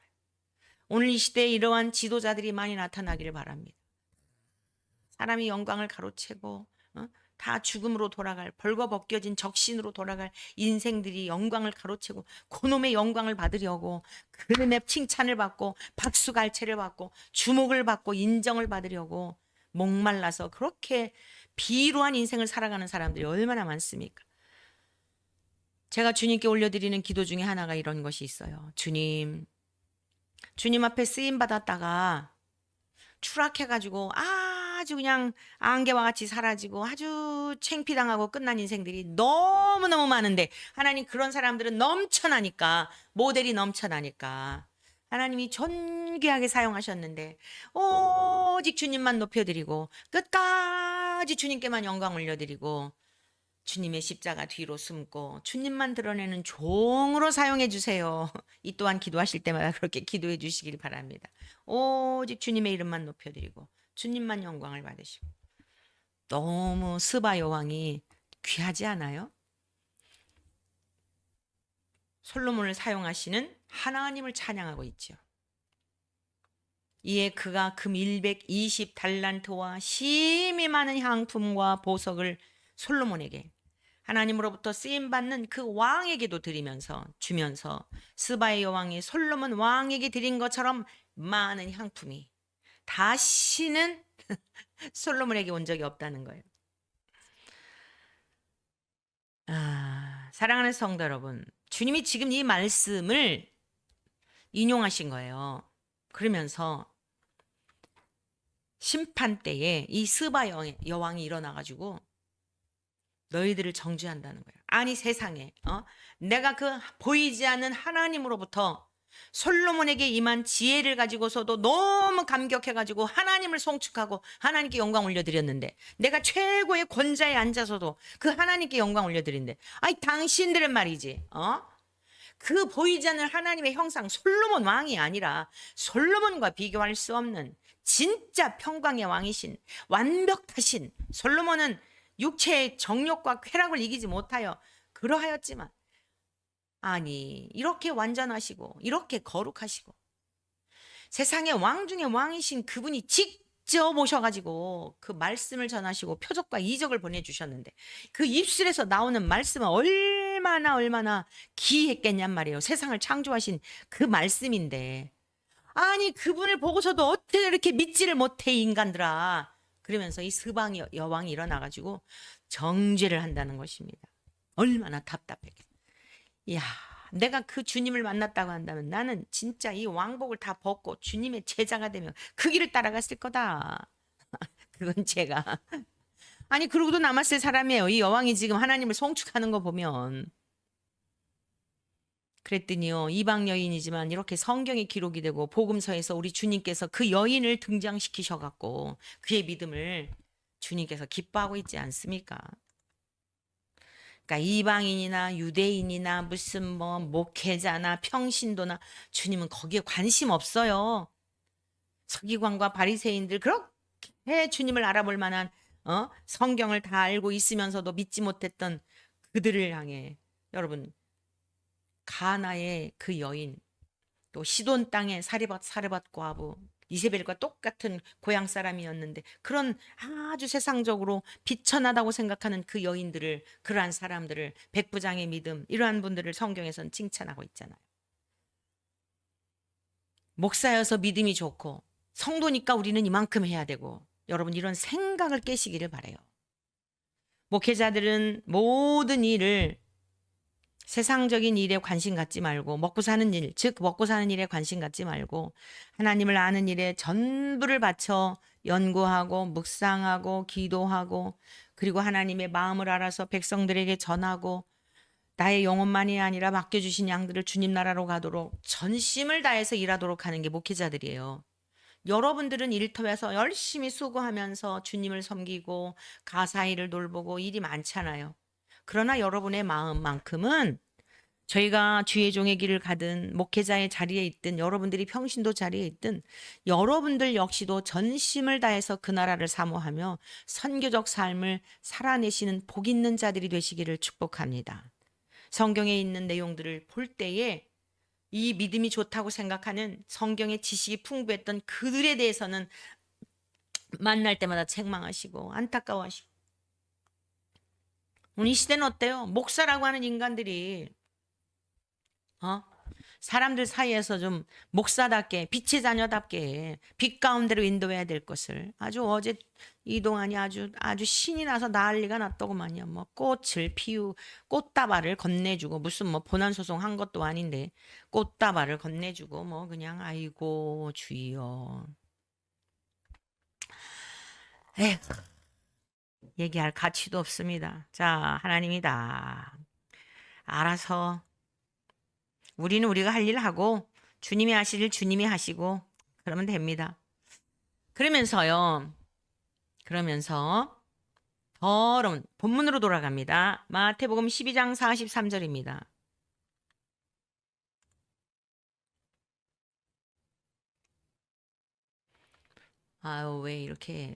오늘 이 시대에 이러한 지도자들이 많이 나타나기를 바랍니다. 사람이 영광을 가로채고 다 죽음으로 돌아갈 벌거벗겨진 적신으로 돌아갈 인생들이 영광을 가로채고 그놈의 영광을 받으려고 그놈의 칭찬을 받고 박수갈채를 받고 주목을 받고 인정을 받으려고 목말라서 그렇게 비루한 인생을 살아가는 사람들이 얼마나 많습니까? 제가 주님께 올려드리는 기도 중에 하나가 이런 것이 있어요. 주님 앞에 쓰임 받았다가 추락해가지고 아주 그냥 안개와 같이 사라지고 아주 창피당하고 끝난 인생들이 너무너무 많은데 하나님 그런 사람들은 넘쳐나니까 모델이 넘쳐나니까 하나님이 존귀하게 사용하셨는데 오직 주님만 높여드리고 끝까지 주님께만 영광 올려드리고 주님의 십자가 뒤로 숨고 주님만 드러내는 종으로 사용해 주세요. 이 또한 기도하실 때마다 그렇게 기도해 주시길 바랍니다. 오직 주님의 이름만 높여드리고 주님만 영광을 받으시고 너무 스바 여왕이 귀하지 않아요? 솔로몬을 사용하시는 하나님을 찬양하고 있죠. 이에 그가 금 120달란트와 심히 많은 향품과 보석을 솔로몬에게 하나님으로부터 쓰임받는 그 왕에게도 주면서 스바의 여왕이 솔로몬 왕에게 드린 것처럼 많은 향품이 다시는 솔로몬에게 온 적이 없다는 거예요. 사랑하는 성도 여러분, 주님이 지금 이 말씀을 인용하신 거예요. 그러면서 심판 때에 이 스바 여왕이 일어나가지고 너희들을 정죄한다는 거예요. 아니 세상에 내가 그 보이지 않는 하나님으로부터 솔로몬에게 임한 지혜를 가지고서도 너무 감격해가지고 하나님을 송축하고 하나님께 영광 올려드렸는데, 내가 최고의 권자에 앉아서도 그 하나님께 영광 올려드린데, 아니 당신들은 말이지 그 보이지 않는 하나님의 형상 솔로몬 왕이 아니라 솔로몬과 비교할 수 없는 진짜 평강의 왕이신 완벽하신 솔로몬은 육체의 정욕과 쾌락을 이기지 못하여 그러하였지만, 아니 이렇게 완전하시고 이렇게 거룩하시고 세상의 왕 중에 왕이신 그분이 직접 오셔가지고 그 말씀을 전하시고 표적과 이적을 보내주셨는데, 그 입술에서 나오는 말씀은 얼마나 기이했겠냔 말이에요. 세상을 창조하신 그 말씀인데, 아니 그분을 보고서도 어떻게 이렇게 믿지를 못해 인간들아. 그러면서 이 스방 여왕이 일어나가지고 정죄를 한다는 것입니다. 얼마나 답답했겠어. 이야, 내가 그 주님을 만났다고 한다면 나는 진짜 이 왕복을 다 벗고 주님의 제자가 되면 그 길을 따라갔을 거다. 그건 제가. 아니 그러고도 남았을 사람이에요. 이 여왕이 지금 하나님을 송축하는 거 보면. 그랬더니요, 이방 여인이지만 이렇게 성경에 기록이 되고 복음서에서 우리 주님께서 그 여인을 등장시키셔갖고 그의 믿음을 주님께서 기뻐하고 있지 않습니까? 그러니까 이방인이나 유대인이나 무슨 뭐 목회자나 평신도나 주님은 거기에 관심 없어요. 서기관과 바리새인들 그렇게 주님을 알아볼 만한 성경을 다 알고 있으면서도 믿지 못했던 그들을 향해, 여러분, 가나의 그 여인, 또 시돈 땅의 사르밧 과부, 이세벨과 똑같은 고향 사람이었는데 그런 아주 세상적으로 비천하다고 생각하는 그 여인들을, 그러한 사람들을, 백부장의 믿음, 이러한 분들을 성경에서는 칭찬하고 있잖아요. 목사여서 믿음이 좋고 성도니까 우리는 이만큼 해야 되고, 여러분 이런 생각을 깨시기를 바라요. 목회자들은 모든 일을 세상적인 일에 관심 갖지 말고, 먹고 사는 일, 즉 먹고 사는 일에 관심 갖지 말고 하나님을 아는 일에 전부를 바쳐 연구하고 묵상하고 기도하고, 그리고 하나님의 마음을 알아서 백성들에게 전하고, 나의 영혼만이 아니라 맡겨주신 양들을 주님 나라로 가도록 전심을 다해서 일하도록 하는 게 목회자들이에요. 여러분들은 일터에서 열심히 수고하면서 주님을 섬기고 가사일을 돌보고 일이 많잖아요. 그러나 여러분의 마음만큼은, 저희가 주의 종의 길을 가든 목회자의 자리에 있든 여러분들이 평신도 자리에 있든 여러분들 역시도 전심을 다해서 그 나라를 사모하며 선교적 삶을 살아내시는 복 있는 자들이 되시기를 축복합니다. 성경에 있는 내용들을 볼 때에 이 믿음이 좋다고 생각하는 성경의 지식이 풍부했던 그들에 대해서는 만날 때마다 책망하시고 안타까워하시고, 오늘 이 시대는 어때요? 목사라고 하는 인간들이 사람들 사이에서 좀 목사답게, 빛의 자녀답게 빛 가운데로 인도해야 될 것을, 아주 어제 이동안이 아주 신이 나서 난리가 났더구만요. 뭐 꽃을 꽃다발을 건네주고, 무슨 뭐 본안 소송 한 것도 아닌데 꽃다발을 건네주고 뭐 그냥 아이고 주여. 에휴, 얘기할 가치도 없습니다. 자, 하나님이다. 알아서 우리는 우리가 할 일 하고 주님이 하실 일 주님이 하시고 그러면 됩니다. 그러면서 더러운 본문으로 돌아갑니다. 마태복음 12장 43절입니다. 아유, 왜 이렇게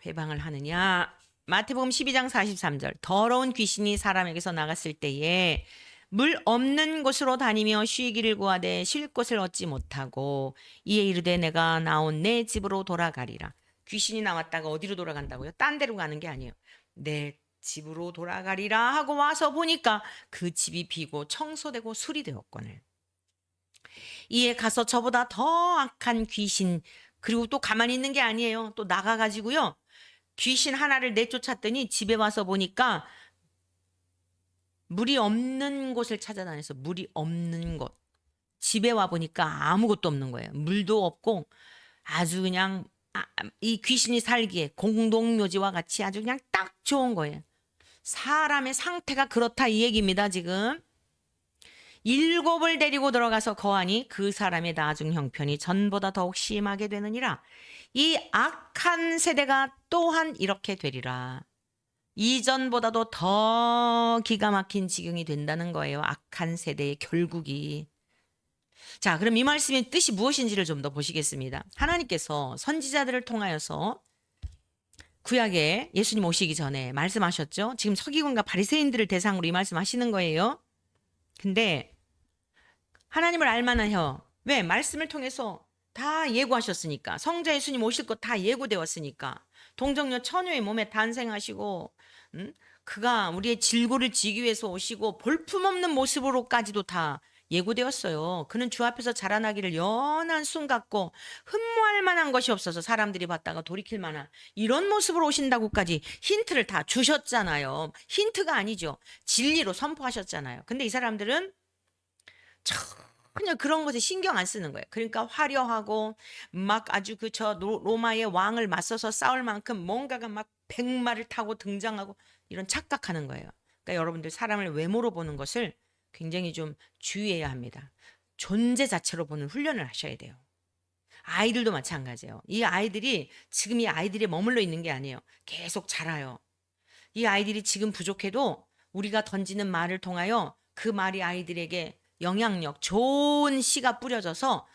회방을 하느냐. 마태복음 12장 43절. 더러운 귀신이 사람에게서 나갔을 때에 물 없는 곳으로 다니며 쉬기를 구하되 쉴 곳을 얻지 못하고 이에 이르되 내가 나온 내 집으로 돌아가리라. 귀신이 나왔다가 어디로 돌아간다고요? 딴 데로 가는 게 아니에요. 내 집으로 돌아가리라 하고 와서 보니까 그 집이 비고 청소되고 수리되었거늘. 이에 가서 저보다 더 악한 귀신, 그리고 또 가만히 있는 게 아니에요. 또 나가가지고요, 귀신 하나를 내쫓았더니 집에 와서 보니까 물이 없는 곳을 찾아다녀서, 물이 없는 곳, 집에 와 보니까 아무것도 없는 거예요. 물도 없고 아주 그냥 이 귀신이 살기에 공동묘지와 같이 아주 그냥 딱 좋은 거예요. 사람의 상태가 그렇다 이 얘기입니다, 지금. 7을 데리고 들어가서 거하니 그 사람의 나중 형편이 전보다 더욱 심하게 되느니라. 이 악한 세대가 또한 이렇게 되리라. 이전보다도 더 기가 막힌 지경이 된다는 거예요. 악한 세대의 결국이. 자, 그럼 이 말씀의 뜻이 무엇인지를 좀 더 보시겠습니다. 하나님께서 선지자들을 통하여서 구약에 예수님 오시기 전에 말씀하셨죠. 지금 서기관과 바리새인들을 대상으로 이 말씀하시는 거예요. 근데 하나님을 알만하여 왜? 말씀을 통해서 다 예고하셨으니까. 성자 예수님 오실 것 다 예고되었으니까. 동정녀 처녀의 몸에 탄생하시고 그가 우리의 질고를 지기 위해서 오시고 볼품없는 모습으로까지도 다 예고되었어요. 그는 주 앞에서 자라나기를 연한 순 같고 흠모할 만한 것이 없어서 사람들이 봤다가 돌이킬 만한 이런 모습으로 오신다고까지 힌트를 다 주셨잖아요. 힌트가 아니죠. 진리로 선포하셨잖아요. 근데 이 사람들은 전혀 그런 것에 신경 안 쓰는 거예요. 그러니까 화려하고 막 아주 저 로마의 왕을 맞서서 싸울 만큼 뭔가가 막 백마를 타고 등장하고 이런 착각하는 거예요. 그러니까 여러분들 사람을 외모로 보는 것을 굉장히 좀 주의해야 합니다. 존재 자체로 보는 훈련을 하셔야 돼요. 아이들도 마찬가지예요. 이 아이들이 지금 이 아이들이 머물러 있는 게 아니에요. 계속 자라요. 이 아이들이 지금 부족해도 우리가 던지는 말을 통하여 그 말이 아이들에게 영향력, 좋은 씨가 뿌려져서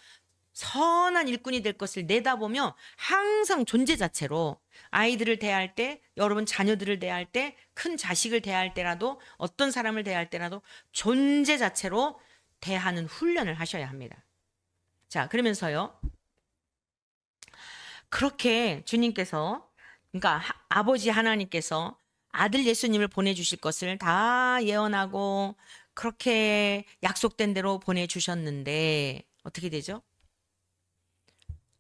선한 일꾼이 될 것을 내다보며 항상 존재 자체로 아이들을 대할 때, 여러분 자녀들을 대할 때, 큰 자식을 대할 때라도, 어떤 사람을 대할 때라도 존재 자체로 대하는 훈련을 하셔야 합니다. 자, 그러면서요. 그렇게 주님께서, 그러니까 아버지 하나님께서 아들 예수님을 보내주실 것을 다 예언하고 그렇게 약속된 대로 보내주셨는데 어떻게 되죠?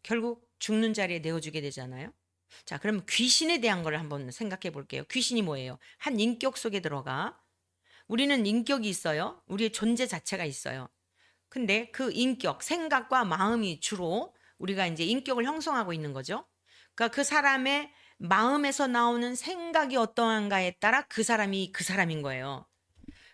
결국 죽는 자리에 내어주게 되잖아요. 자, 그럼 귀신에 대한 걸 한번 생각해 볼게요. 귀신이 뭐예요? 한 인격 속에 들어가. 우리는 인격이 있어요. 우리의 존재 자체가 있어요. 근데 그 인격, 생각과 마음이 주로 우리가 이제 인격을 형성하고 있는 거죠. 그러니까 그 사람의 마음에서 나오는 생각이 어떠한가에 따라 그 사람이 그 사람인 거예요.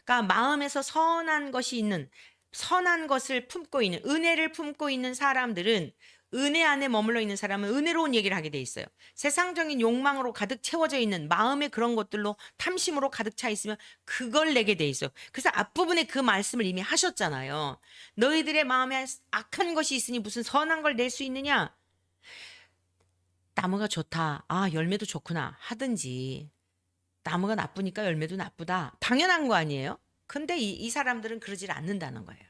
그러니까 마음에서 선한 것이 있는, 선한 것을 품고 있는, 은혜를 품고 있는 사람들은, 은혜 안에 머물러 있는 사람은 은혜로운 얘기를 하게 돼 있어요. 세상적인 욕망으로 가득 채워져 있는 마음의 그런 것들로 탐심으로 가득 차 있으면 그걸 내게 돼 있어요. 그래서 앞부분에 그 말씀을 이미 하셨잖아요. 너희들의 마음에 악한 것이 있으니 무슨 선한 걸 낼 수 있느냐? 나무가 좋다. 아, 열매도 좋구나. 하든지. 나무가 나쁘니까 열매도 나쁘다. 당연한 거 아니에요? 근데 이 사람들은 그러질 않는다는 거예요.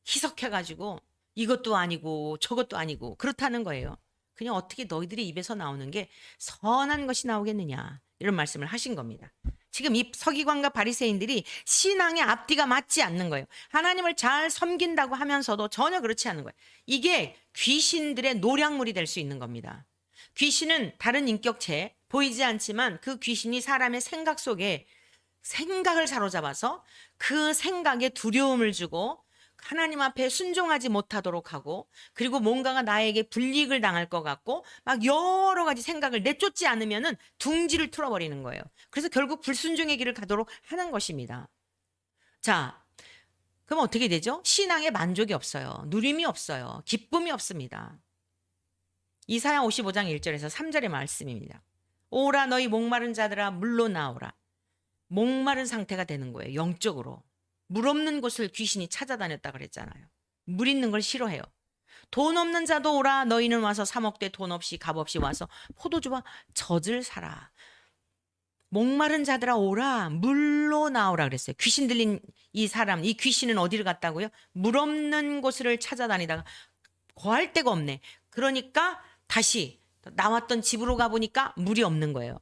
희석해가지고 이것도 아니고 저것도 아니고 그렇다는 거예요. 그냥 어떻게 너희들의 입에서 나오는 게 선한 것이 나오겠느냐. 이런 말씀을 하신 겁니다. 지금 이 서기관과 바리새인들이 신앙의 앞뒤가 맞지 않는 거예요. 하나님을 잘 섬긴다고 하면서도 전혀 그렇지 않은 거예요. 이게 귀신들의 노략물이 될 수 있는 겁니다. 귀신은 다른 인격체, 보이지 않지만 그 귀신이 사람의 생각 속에 생각을 사로잡아서 그 생각에 두려움을 주고 하나님 앞에 순종하지 못하도록 하고, 그리고 뭔가가 나에게 불이익을 당할 것 같고 막 여러 가지 생각을 내쫓지 않으면은 둥지를 틀어버리는 거예요. 그래서 결국 불순종의 길을 가도록 하는 것입니다. 자, 그럼 어떻게 되죠? 신앙에 만족이 없어요. 누림이 없어요. 기쁨이 없습니다. 이사야 55장 1절에서 3절의 말씀입니다. 오라 너희 목마른 자들아 물로 나오라. 목마른 상태가 되는 거예요. 영적으로. 물 없는 곳을 귀신이 찾아다녔다 그랬잖아요. 물 있는 걸 싫어해요. 돈 없는 자도 오라. 너희는 와서 사 먹되 돈 없이 값 없이 와서 포도주와 젖을 사라. 목마른 자들아 오라. 물로 나오라 그랬어요. 귀신 들린 이 사람, 이 귀신은 어디를 갔다고요? 물 없는 곳을 찾아다니다가 거할 데가 없네. 그러니까 다시 나왔던 집으로 가보니까 물이 없는 거예요.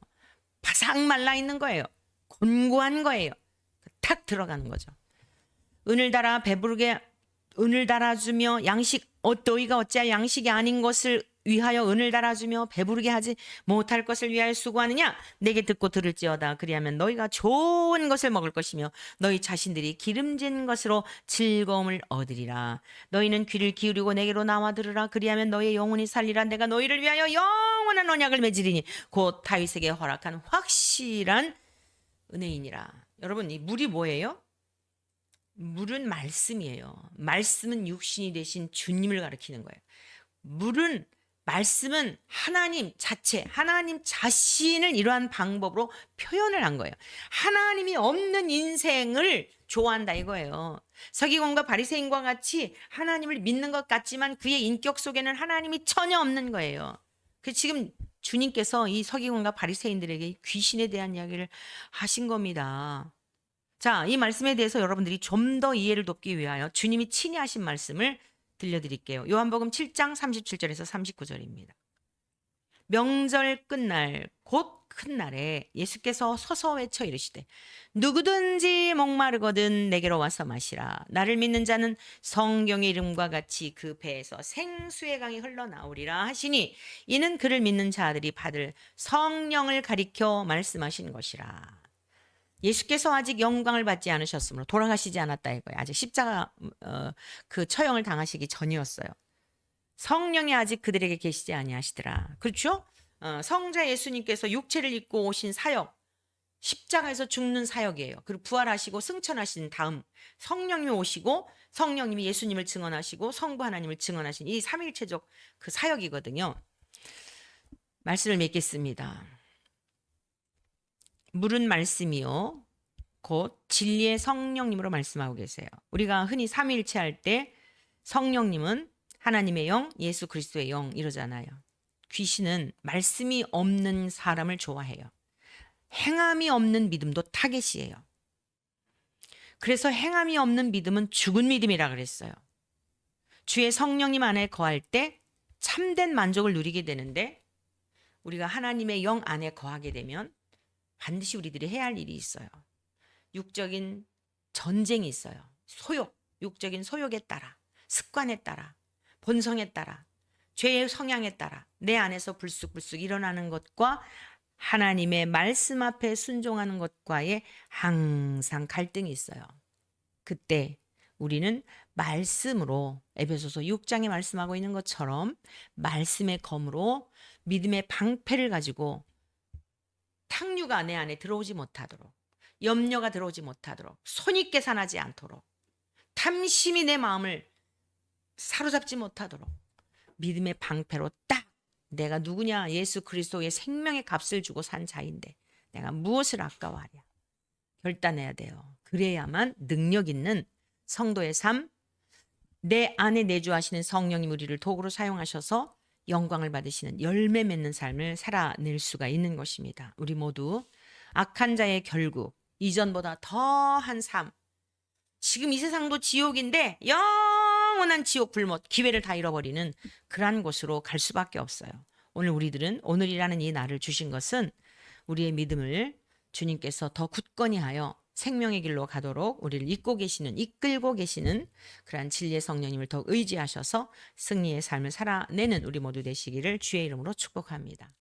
바삭 말라 있는 거예요. 곤고한 거예요. 탁 들어가는 거죠. 은을 달아 배부르게 은을 달아주며 양식 너희가 어찌하여 양식이 아닌 것을 위하여 은을 달아주며 배부르게 하지 못할 것을 위하여 수고하느냐? 내게 듣고 들을지어다. 그리하면 너희가 좋은 것을 먹을 것이며 너희 자신들이 기름진 것으로 즐거움을 얻으리라. 너희는 귀를 기울이고 내게로 나와 들으라. 그리하면 너희의 영혼이 살리라. 내가 너희를 위하여 영원한 언약을 맺으리니 곧 다윗에게 허락한 확실한 은혜이니라. 여러분, 이 물이 뭐예요? 물은 말씀이에요. 말씀은 육신이 되신 주님을 가리키는 거예요. 물은 말씀은 하나님 자체, 하나님 자신을 이러한 방법으로 표현을 한 거예요. 하나님이 없는 인생을 좋아한다 이거예요. 서기관과 바리새인과 같이 하나님을 믿는 것 같지만 그의 인격 속에는 하나님이 전혀 없는 거예요. 그 지금 주님께서 이 서기관과 바리새인들에게 귀신에 대한 이야기를 하신 겁니다. 자, 이 말씀에 대해서 여러분들이 좀 더 이해를 돕기 위하여 주님이 친히 하신 말씀을 들려드릴게요. 요한복음 7장 37절에서 39절입니다. 명절 끝날 곧 큰 날에 예수께서 서서 외쳐 이르시되 누구든지 목마르거든 내게로 와서 마시라. 나를 믿는 자는 성경의 이름과 같이 그 배에서 생수의 강이 흘러나오리라 하시니 이는 그를 믿는 자들이 받을 성령을 가리켜 말씀하신 것이라. 예수께서 아직 영광을 받지 않으셨으므로 돌아가시지 않았다 이거예요. 아직 십자가 그 처형을 당하시기 전이었어요. 성령이 아직 그들에게 계시지 아니하시더라. 그렇죠? 성자 예수님께서 육체를 입고 오신 사역, 십자가에서 죽는 사역이에요. 그리고 부활하시고 승천하신 다음 성령이 오시고 성령님이 예수님을 증언하시고 성부 하나님을 증언하신 이 삼일체적 그 사역이거든요. 말씀을 맺겠습니다. 물은 말씀이요 곧 진리의 성령님으로 말씀하고 계세요. 우리가 흔히 삼위일체 할 때 성령님은 하나님의 영, 예수 그리스도의 영 이러잖아요. 귀신은 말씀이 없는 사람을 좋아해요. 행함이 없는 믿음도 타겟이에요. 그래서 행함이 없는 믿음은 죽은 믿음이라 그랬어요. 주의 성령님 안에 거할 때 참된 만족을 누리게 되는데 우리가 하나님의 영 안에 거하게 되면 반드시 우리들이 해야 할 일이 있어요. 육적인 전쟁이 있어요. 소욕, 육적인 소욕에 따라, 습관에 따라, 본성에 따라, 죄의 성향에 따라 내 안에서 불쑥불쑥 일어나는 것과 하나님의 말씀 앞에 순종하는 것과의 항상 갈등이 있어요. 그때 우리는 말씀으로 에베소서 6장에 말씀하고 있는 것처럼 말씀의 검으로 믿음의 방패를 가지고 탕류가 내 안에 들어오지 못하도록, 염려가 들어오지 못하도록, 손이 깨산하지 않도록, 탐심이 내 마음을 사로잡지 못하도록 믿음의 방패로 딱 내가 누구냐? 예수 그리스도의 생명의 값을 주고 산 자인데 내가 무엇을 아까워하랴? 결단해야 돼요. 그래야만 능력 있는 성도의 삶, 내 안에 내주하시는 성령님 우리를 도구로 사용하셔서 영광을 받으시는 열매 맺는 삶을 살아낼 수가 있는 것입니다. 우리 모두 악한 자의 결국 이전보다 더한 삶, 지금 이 세상도 지옥인데 영원한 지옥 불못 기회를 다 잃어버리는 그러한 곳으로 갈 수밖에 없어요. 오늘 우리들은 오늘이라는 이 날을 주신 것은 우리의 믿음을 주님께서 더 굳건히 하여 생명의 길로 가도록 우리를 이끌고 계시는 그러한 진리의 성령님을 더 의지하셔서 승리의 삶을 살아내는 우리 모두 되시기를 주의 이름으로 축복합니다.